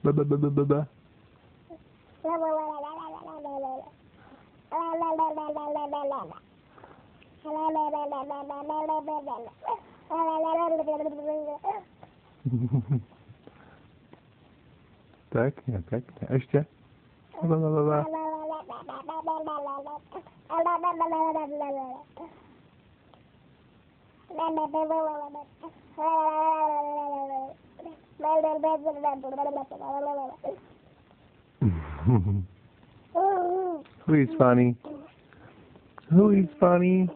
Ba ba ba ba ba ba. Pięknie, pięknie. Jeszcze? Ba ba ba ba. Who is funny? Who is funny?